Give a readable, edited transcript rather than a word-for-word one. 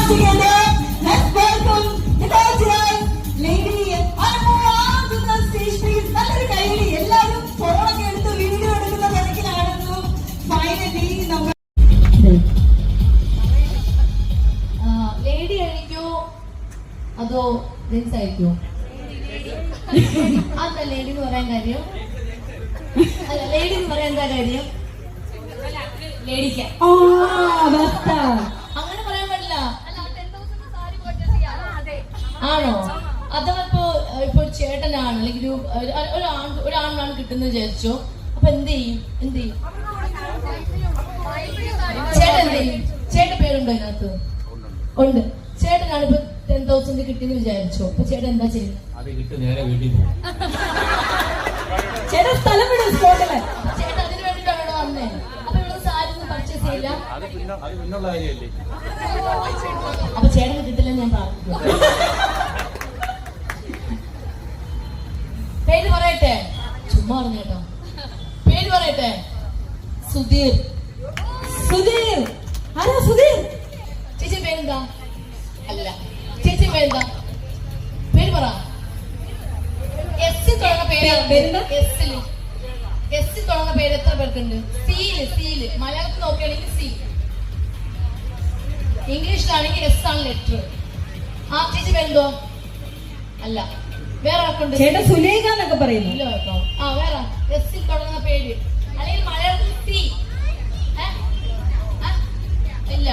together, let's welcome the gorgeous lady Anu to the stage, please. നല്ലൊരു കൈയടി. എല്ലാവരും ഫോണൊക്കെ എടുത്ത് വീഡിയോ എടുക്കുന്ന തിരക്കിലാണെന്നു. ഫൈനലി നമ്മൾ ലേഡി ആയിരിക്കോ അതോ ജെൻസ് ആയിരിക്കോ? അല്ല, ലേഡി എന്ന് പറയാൻ കാര്യം അല്ല, ലേഡി എന്ന് പറയാൻ എന്താ കാര്യം? ലേഡിക്ക് അങ്ങനെ പറയാൻ പറ്റില്ല. ആണോ? അഥവാ ഇപ്പൊ ചേട്ടനാണ് അല്ലെങ്കിൽ ഒരാണിനാണ് കിട്ടുന്നത് വിചാരിച്ചോ, അപ്പൊ എന്ത് ചെയ്യും? ചേട്ടൻ എന്ത് ചെയ്യും? ചേട്ടൻ പേരുണ്ടോ അതിനകത്ത്? ഉണ്ട്. ചേട്ടനാണ് ഇപ്പൊ 10,000 കിട്ടിയെന്ന് വിചാരിച്ചോ, അപ്പൊ ചേട്ടൻ എന്താ ചെയ്യുന്നത്? ചേട്ടൻ സ്ഥലം വിടും സ്പോട്ടില്. ചേട്ടൻ അതിന് വേണ്ടിയിട്ടാണോ വന്നേ? അപ്പൊ ഇവിടെ സാരി ഒന്നും പർച്ചേസ് ചെയ്യില്ല. അപ്പൊ ചേട്ടന് കിട്ടില്ല ഞാൻ പറഞ്ഞു. പേര് പറയട്ടെ? ചുമ്മാ പറഞ്ഞു കേട്ടോ. പേര് പറയട്ടെ? സുധീർ. സുധീർ ആരാ? സുധീർ. ചേച്ചി പേരെന്താ? അല്ല, ചേച്ചി പേരെന്താ? പേര് പറ. എസ് തുടങ്ങുന്ന പേര്. എസ് തുടങ്ങുന്ന പേര് എത്ര പേർക്കുണ്ട്? സീല്. മലയാളത്തിൽ നോക്കുകയാണെങ്കിൽ സി, ഇംഗ്ലീഷിലാണെങ്കിൽ എസ് ആണ് ലെറ്റർ. ആ ചേച്ചി പേരെന്തോ? അല്ല, വേറെ ആർക്കുണ്ട്? ചേട്ടൻ സുലേഖ എന്നൊക്കെ പറയുന്നു. ഇല്ല കേട്ടോ. ആ വേറെ എസ് തുടങ്ങുന്ന പേര് അല്ലെങ്കിൽ മലയാളത്തിൽ സി. ഇല്ല.